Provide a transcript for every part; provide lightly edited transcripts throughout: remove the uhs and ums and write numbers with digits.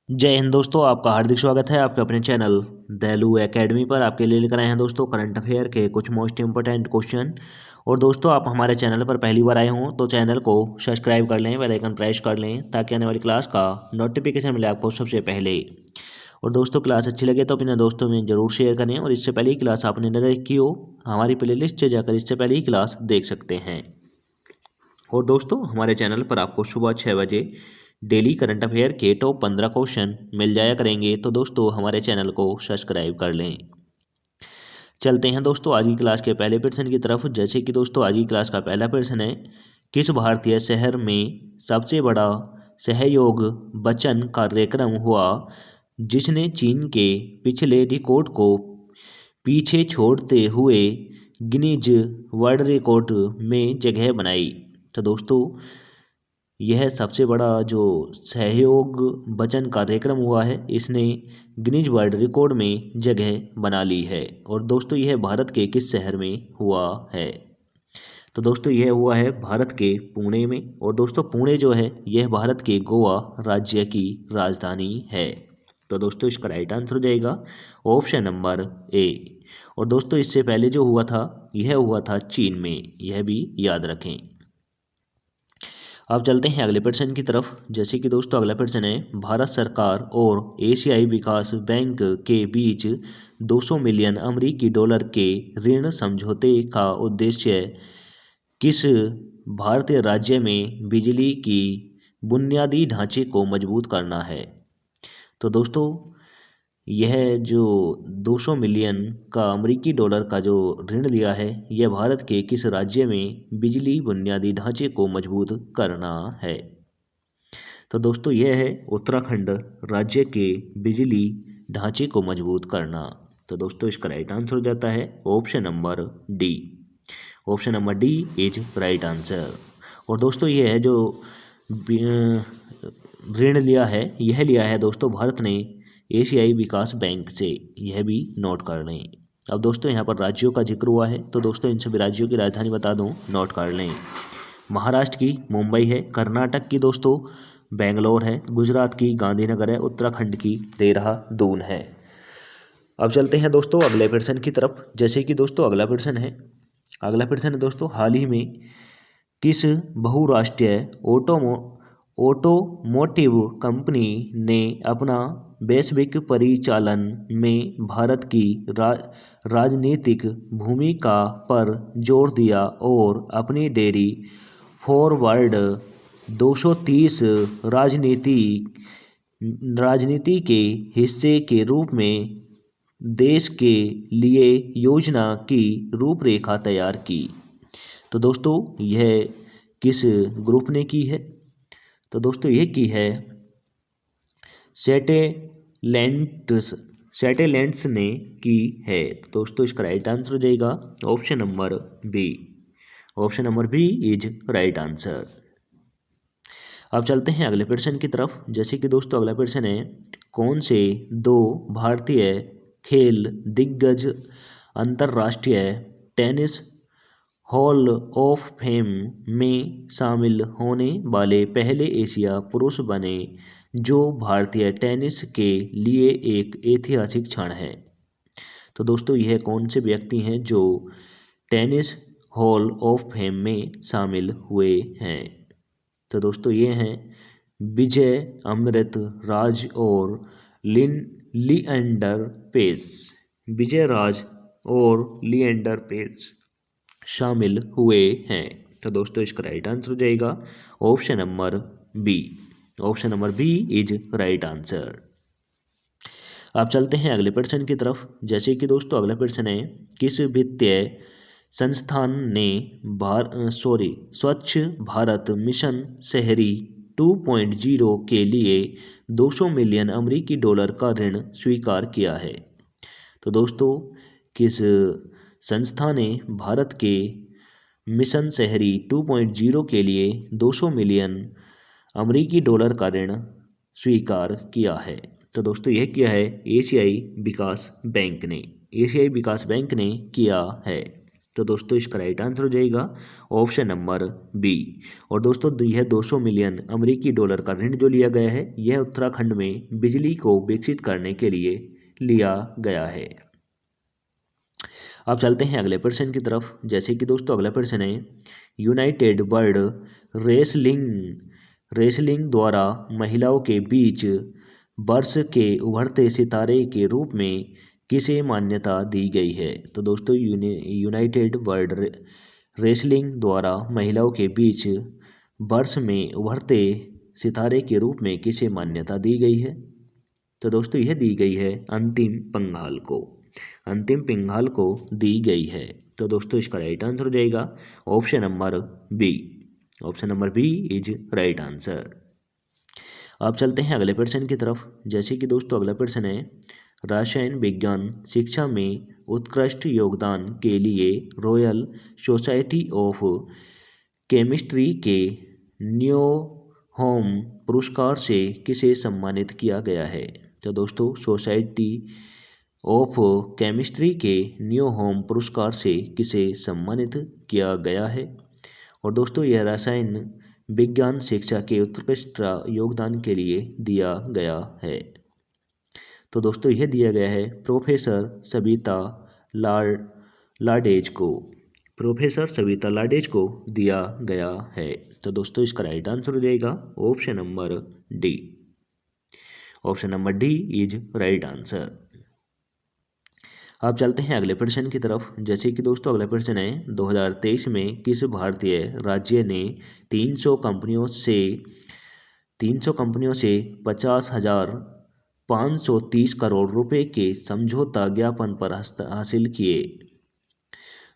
जय हिंद दोस्तों, आपका हार्दिक स्वागत है आपके अपने चैनल दैलू एकेडमी पर। आपके लिए लेकर आए हैं दोस्तों करंट अफेयर के कुछ मोस्ट इंपोर्टेंट क्वेश्चन। और दोस्तों, आप हमारे चैनल पर पहली बार आए हों तो चैनल को सब्सक्राइब कर लें, बेल आइकन प्रेस कर लें ताकि आने वाली क्लास का नोटिफिकेशन मिले आपको सबसे पहले। और दोस्तों, क्लास अच्छी लगे तो अपने दोस्तों में ज़रूर शेयर करें। और इससे पहले ही क्लास आपने न देखी हो, हमारी प्लेलिस्ट से जाकर इससे पहले ही क्लास देख सकते हैं। और दोस्तों, हमारे चैनल पर आपको सुबह 6 बजे डेली करंट अफेयर के टॉप 15 क्वेश्चन मिल जाया करेंगे। तो दोस्तों, हमारे चैनल को सब्सक्राइब कर लें। चलते हैं दोस्तों आज की क्लास के पहले प्रश्न की तरफ। जैसे कि दोस्तों, आज की क्लास का पहला प्रश्न है, किस भारतीय शहर में सबसे बड़ा सहयोग बचन कार्यक्रम हुआ जिसने चीन के पिछले रिकॉर्ड को पीछे छोड़ते हुए गिनीज वर्ल्ड रिकॉर्ड में जगह बनाई? तो दोस्तों, यह सबसे बड़ा जो सहयोग वचन कार्यक्रम हुआ है, इसने गिनीज वर्ल्ड रिकॉर्ड में जगह बना ली है। और दोस्तों, यह भारत के किस शहर में हुआ है? तो दोस्तों, यह हुआ है भारत के पुणे में। और दोस्तों, पुणे जो है यह भारत के गोवा राज्य की राजधानी है। तो दोस्तों, इसका राइट आंसर हो जाएगा ऑप्शन नंबर ए। और दोस्तों, इससे पहले जो हुआ था यह हुआ था चीन में, यह भी याद रखें। अब चलते हैं अगले प्रश्न की तरफ। जैसे कि दोस्तों, अगला प्रश्न है, भारत सरकार और एशियाई विकास बैंक के बीच 200 मिलियन अमेरिकी डॉलर के ऋण समझौते का उद्देश्य किस भारतीय राज्य में बिजली की बुनियादी ढांचे को मजबूत करना है? तो दोस्तों, यह जो 200 मिलियन का अमेरिकी डॉलर का जो ऋण लिया है, यह भारत के किस राज्य में बिजली बुनियादी ढांचे को मजबूत करना है? तो दोस्तों, यह है उत्तराखंड राज्य के बिजली ढांचे को मजबूत करना। तो दोस्तों, इसका राइट आंसर हो जाता है option number D. Option number D is right answer. और दोस्तों, यह है जो ऋण लिया है, यह लिया है दोस्तों भारत ने एशियाई विकास बैंक से, यह भी नोट कर लें। अब दोस्तों, यहाँ पर राज्यों का जिक्र हुआ है, तो दोस्तों इन सभी राज्यों की राजधानी बता दूं, नोट कर लें। महाराष्ट्र की मुंबई है, कर्नाटक की दोस्तों बेंगलोर है, गुजरात की गांधीनगर है, उत्तराखंड की देहरादून है। अब चलते हैं दोस्तों अगले प्रश्न की तरफ। जैसे कि दोस्तों, अगला प्रश्न है दोस्तों, हाल ही में किस बहुराष्ट्रीय ऑटोमोटिव कंपनी ने अपना वैश्विक परिचालन में भारत की राजनीतिक भूमिका पर जोर दिया और अपनी डेयरी फॉरवर्ड 230 राजनीति के हिस्से के रूप में देश के लिए योजना की रूपरेखा तैयार की? तो दोस्तों, यह किस ग्रुप ने की है? तो दोस्तों, यह की है सैटेलाइट्स ने की है। तो दोस्तों, इसका राइट आंसर हो जाएगा option number B. Option number B is right answer. अब चलते हैं अगले प्रश्न की तरफ। जैसे कि दोस्तों, अगला प्रश्न है, कौन से दो भारतीय खेल दिग्गज अंतर्राष्ट्रीय टेनिस हॉल ऑफ फेम में शामिल होने वाले पहले एशिया पुरुष बने, जो भारतीय टेनिस के लिए एक ऐतिहासिक क्षण है? तो दोस्तों, यह कौन से व्यक्ति हैं जो टेनिस हॉल ऑफ फेम में शामिल हुए हैं? तो दोस्तों, ये हैं विजय अमृत राज और लिएंडर पेस। विजय राज और लिएंडर पेस शामिल हुए हैं। तो दोस्तों, इसका राइट आंसर हो जाएगा option number B. Option number B is right answer. अब चलते हैं अगले प्रश्न की तरफ। जैसे कि दोस्तों, अगला प्रश्न है, किस वित्तीय संस्थान ने स्वच्छ भारत मिशन शहरी 2.0 के लिए 200 मिलियन अमेरिकी डॉलर का ऋण स्वीकार किया है? तो दोस्तों, किस संस्था ने भारत के मिशन शहरी 2.0 के लिए 200 मिलियन अमेरिकी डॉलर का ऋण स्वीकार किया है? तो दोस्तों, यह किया है एशियाई विकास बैंक ने। एशियाई विकास बैंक ने किया है। तो दोस्तों इसका राइट आंसर हो जाएगा ऑप्शन नंबर बी। और दोस्तों यह 200 मिलियन अमेरिकी डॉलर का ऋण जो लिया गया है यह उत्तराखंड में बिजली को विकसित करने के लिए लिया गया है। अब चलते हैं अगले प्रश्न की तरफ। जैसे कि दोस्तों अगला प्रश्न है, यूनाइटेड वर्ल्ड रेसलिंग द्वारा महिलाओं के बीच वर्ष के उभरते सितारे के रूप में किसे मान्यता दी गई है? तो दोस्तों यूनाइटेड वर्ल्ड रेसलिंग द्वारा महिलाओं के बीच वर्ष में उभरते सितारे के रूप में किसे मान्यता दी गई है? तो दोस्तों यह दी गई है अंतिम पंघाल को। अंतिम पिंघाल को दी गई है। तो दोस्तों इसका राइट आंसर हो जाएगा option number B. Option number B is right answer. अब चलते हैं अगले प्रश्न की तरफ। जैसे कि दोस्तों अगला प्रश्न है, रसायन विज्ञान शिक्षा में उत्कृष्ट योगदान के लिए रॉयल सोसाइटी ऑफ केमिस्ट्री के न्यू होम पुरस्कार से किसे सम्मानित किया गया है? तो दोस्तों सोसाइटी ऑफ केमिस्ट्री के न्यू होम पुरस्कार से किसे सम्मानित किया गया है? और दोस्तों यह रसायन विज्ञान शिक्षा के उत्कृष्ट योगदान के लिए दिया गया है। तो दोस्तों यह दिया गया है प्रोफेसर सविता लाडेज को। प्रोफेसर सविता लाडेज को दिया गया है। तो दोस्तों इसका राइट आंसर हो जाएगा option number D. Option number D is right answer. अब चलते हैं अगले प्रश्न की तरफ। जैसे कि दोस्तों अगला प्रश्न है, 2023 में किस भारतीय राज्य ने 300 कंपनियों से 50,530 करोड़ रुपए के समझौता ज्ञापन पर हासिल किए?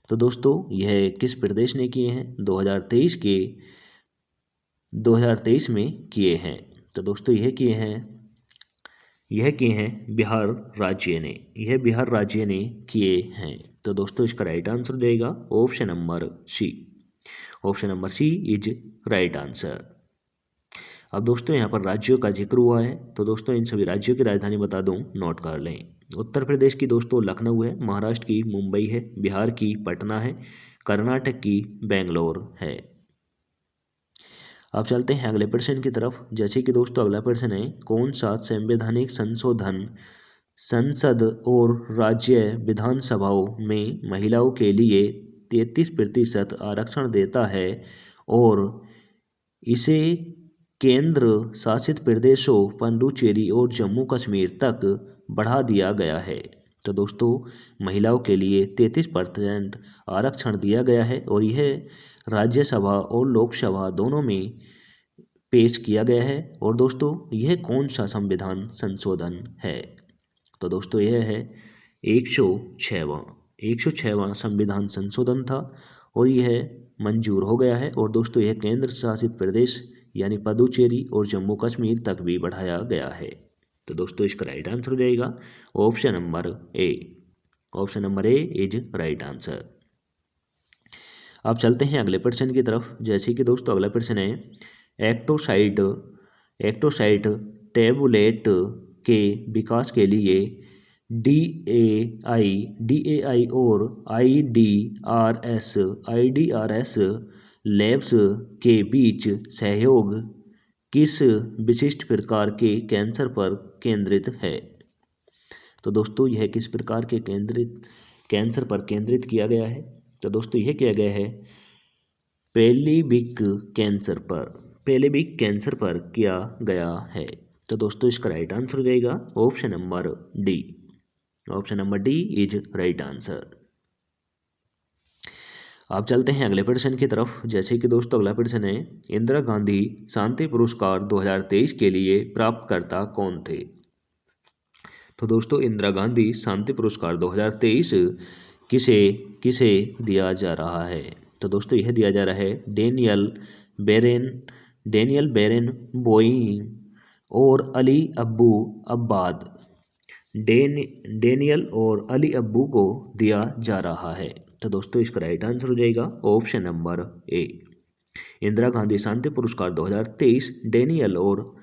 तो दोस्तों यह किस प्रदेश ने किए हैं? 2023 में किए हैं। तो दोस्तों यह किए हैं बिहार राज्य ने। यह बिहार राज्य ने किए हैं। तो दोस्तों इसका राइट आंसर देगा option number C. Option number C is right answer. अब दोस्तों यहाँ पर राज्यों का जिक्र हुआ है, तो दोस्तों इन सभी राज्यों की राजधानी बता दूं, नोट कर लें। उत्तर प्रदेश की दोस्तों लखनऊ है, महाराष्ट्र की मुंबई है, बिहार की पटना है, कर्नाटक की बेंगलोर है। अब चलते हैं अगले प्रश्न की तरफ। जैसे कि दोस्तों अगला प्रश्न है, कौन सा संवैधानिक संशोधन संसद और राज्य विधानसभाओं में महिलाओं के लिए 33% आरक्षण देता है और इसे केंद्र शासित प्रदेशों पुडुचेरी और जम्मू कश्मीर तक बढ़ा दिया गया है? तो दोस्तों महिलाओं के लिए 33% आरक्षण दिया गया है और यह राज्यसभा और लोकसभा दोनों में पेश किया गया है। और दोस्तों यह कौन सा संविधान संशोधन है? तो दोस्तों यह है 106वां संविधान संशोधन था और यह मंजूर हो गया है। और दोस्तों यह केंद्र शासित प्रदेश यानी पुडुचेरी और जम्मू कश्मीर तक भी बढ़ाया गया है। तो दोस्तों इसका राइट आंसर हो जाएगा option number A. Option number A is right answer. अब चलते हैं अगले प्रश्न की तरफ। जैसे कि दोस्तों अगला प्रश्न है, एक्टोसाइट टैबुलेट के विकास के लिए डीएआई और आईडीआरएस लैब्स के बीच सहयोग किस विशिष्ट प्रकार के कैंसर पर केंद्रित है? तो दोस्तों यह किस प्रकार के कैंसर पर केंद्रित किया गया है? तो दोस्तों यह किया गया है पेल्विक कैंसर पर किया गया है। तो दोस्तों इसका राइट आंसर हो जाएगा option number D. Option number D is right answer. अब चलते हैं अगले प्रश्न की तरफ। जैसे कि दोस्तों अगला प्रश्न है, इंदिरा गांधी शांति पुरस्कार 2023 के लिए प्राप्तकर्ता कौन थे? तो दोस्तों इंदिरा गांधी शांति पुरस्कार 2023 किसे दिया जा रहा है? तो दोस्तों यह दिया जा रहा है डेनियल बेरेन बोइंग और अली अब्बू अब्बाद। डेनियल और अली अब्बू को दिया जा रहा है। तो दोस्तों इसका राइट आंसर हो जाएगा option number a. Indira Gandhi शांति पुरस्कार 2023 डेनियल और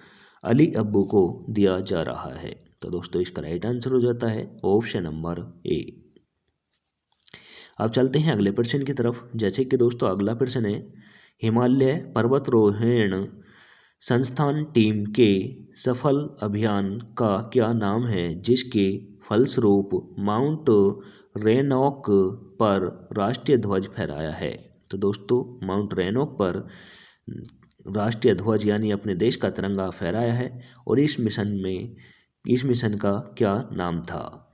अली अब्बू को दिया जा रहा है। तो दोस्तों इसका राइट आंसर हो जाता है ऑप्शन नंबर ए। अब चलते हैं अगले प्रश्न की तरफ। जैसे कि दोस्तों अगला प्रश्न है, हिमालय पर्वतारोहण संस्थान टीम के सफल अभियान का क्या नाम है जिसके फलस्वरूप माउंट रेनॉक पर राष्ट्रीय ध्वज फहराया है? तो दोस्तों माउंट रेनॉक पर राष्ट्रीय ध्वज यानी अपने देश का तिरंगा फहराया है। और इस मिशन का क्या नाम था?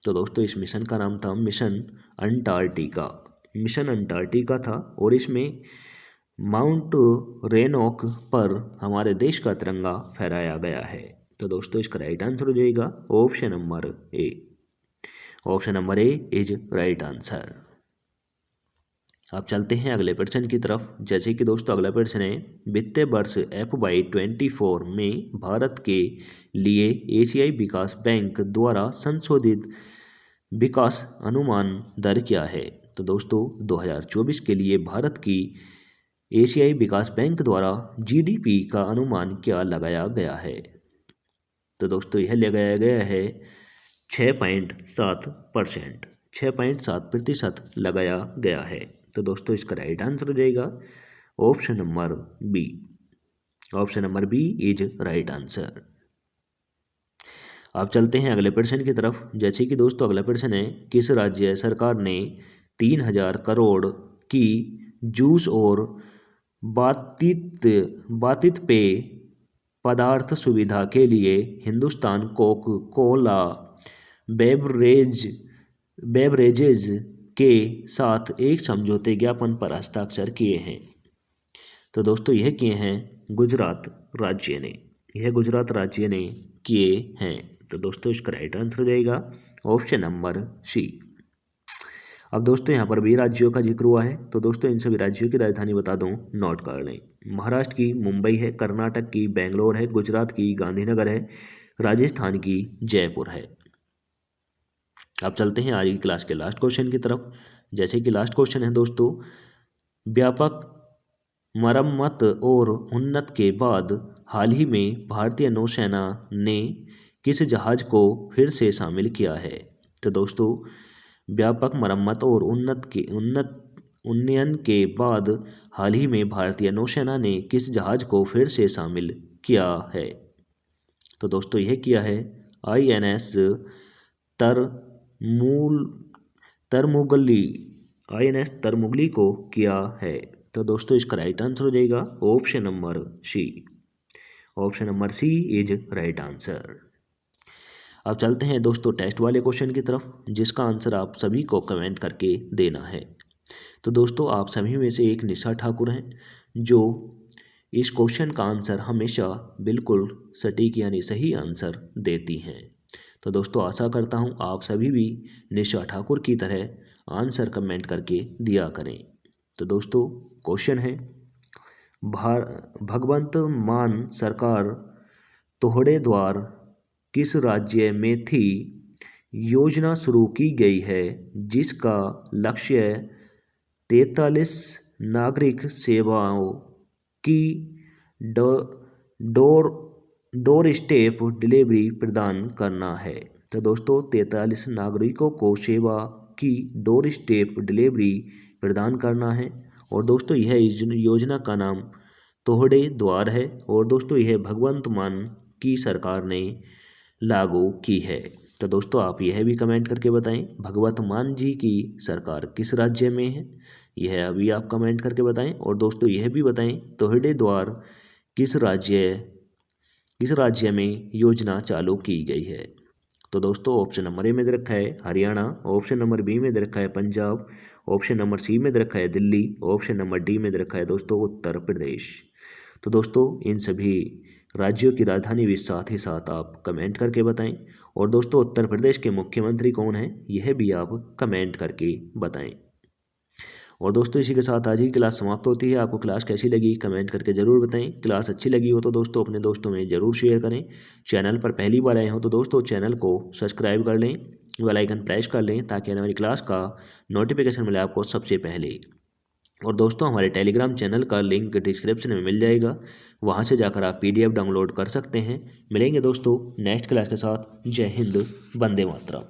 तो दोस्तों इस मिशन का नाम था मिशन अंटार्कटिका। मिशन अंटार्कटिका था और इसमें माउंट रेनॉक पर हमारे देश का तिरंगा फहराया गया है। तो दोस्तों इसका राइट आंसर हो जाएगा option number A. Option number A is right answer. अब चलते हैं अगले प्रश्न की तरफ। जैसे कि दोस्तों अगला प्रश्न है, वित्तीय वर्ष FY24 में भारत के लिए एशियाई विकास बैंक द्वारा संशोधित विकास अनुमान दर क्या है? तो दोस्तों 2024 के लिए भारत की एशियाई विकास बैंक द्वारा GDP का अनुमान क्या लगाया गया है? तो दोस्तों यह लगाया गया है 6.7%। 6.7% लगाया गया है। तो दोस्तों इसका राइट आंसर हो जाएगा option number B. Option number B is right answer. अब चलते हैं अगले प्रश्न की तरफ। जैसे कि दोस्तों अगला प्रश्न है, किस राज्य सरकार ने 3000 करोड़ की जूस और बातित पेय पदार्थ सुविधा के लिए हिंदुस्तान कोका कोला बेवरेजेज के साथ एक समझौते ज्ञापन पर हस्ताक्षर किए हैं? तो दोस्तों यह किए हैं गुजरात राज्य ने। यह गुजरात राज्य ने किए हैं। तो दोस्तों इसका राइट आंसर हो जाएगा ऑप्शन नंबर सी। अब दोस्तों यहाँ पर भी राज्यों का जिक्र हुआ है। तो दोस्तों इन सभी राज्यों की राजधानी बता दूं, नोट कर लें। महाराष्ट्र की मुंबई है, कर्नाटक की बेंगलोर है, गुजरात की गांधीनगर है, राजस्थान की जयपुर है। अब चलते हैं आज की क्लास के लास्ट क्वेश्चन की तरफ। जैसे कि लास्ट क्वेश्चन है दोस्तों, व्यापक मरम्मत और उन्नत के बाद हाल ही में भारतीय नौसेना ने किस जहाज को फिर से शामिल किया है? तो दोस्तों व्यापक मरम्मत और उन्नयन के बाद हाल ही में भारतीय नौसेना ने किस जहाज को फिर से शामिल किया है? तो दोस्तों यह किया है INS तरमुगली को किया है। तो दोस्तों इसका राइट आंसर हो जाएगा option number C. Option number C is right answer. अब चलते हैं दोस्तों टेस्ट वाले क्वेश्चन की तरफ, जिसका आंसर आप सभी को कमेंट करके देना है। तो दोस्तों आप सभी में से एक निशा ठाकुर हैं जो इस क्वेश्चन का आंसर हमेशा बिल्कुल सटीक यानी सही आंसर देती हैं। तो दोस्तों आशा करता हूं आप सभी भी निशा ठाकुर की तरह आंसर कमेंट करके दिया करें। तो दोस्तों क्वेश्चन है, भगवंत मान सरकार तोहड़े द्वार किस राज्य में थी योजना शुरू की गई है जिसका लक्ष्य 43 नागरिक सेवाओं की डोर स्टेप डिलीवरी प्रदान करना है? तो दोस्तों 43 नागरिकों को सेवा की डोर स्टेप डिलीवरी प्रदान करना है। और दोस्तों यह योजना का नाम तोहड़े द्वार है। और दोस्तों यह भगवंत मान की सरकार ने लागू की है। तो दोस्तों आप यह भी कमेंट करके बताएं भगवंत मान जी की सरकार किस राज्य में है, यह अभी आप कमेंट करके बताएं। और दोस्तों यह भी बताएं तोहड़े द्वार किस राज्य में योजना चालू की गई है? तो दोस्तों ऑप्शन नंबर ए में दे रखा है हरियाणा, ऑप्शन नंबर बी में दे रखा है पंजाब, ऑप्शन नंबर सी में दे रखा है दिल्ली, ऑप्शन नंबर डी में दे रखा है दोस्तों उत्तर प्रदेश। तो दोस्तों इन सभी राज्यों की राजधानी भी साथ ही साथ आप कमेंट करके बताएं। और दोस्तों उत्तर प्रदेश के मुख्यमंत्री कौन हैं यह भी आप कमेंट करके बताएं। और दोस्तों इसी के साथ आज की क्लास समाप्त होती है। आपको क्लास कैसी लगी कमेंट करके ज़रूर बताएं। क्लास अच्छी लगी हो तो दोस्तों अपने दोस्तों में ज़रूर शेयर करें। चैनल पर पहली बार आए हो तो दोस्तों चैनल को सब्सक्राइब कर लें, बेल आइकन प्रेस कर लें ताकि आने वाली क्लास का नोटिफिकेशन मिले आपको सबसे पहले। और दोस्तों हमारे टेलीग्राम चैनल का लिंक डिस्क्रिप्शन में मिल जाएगा, वहां से जाकर आप PDF डाउनलोड कर सकते हैं। मिलेंगे दोस्तों नेक्स्ट क्लास के साथ। जय हिंद, वंदे मातरम।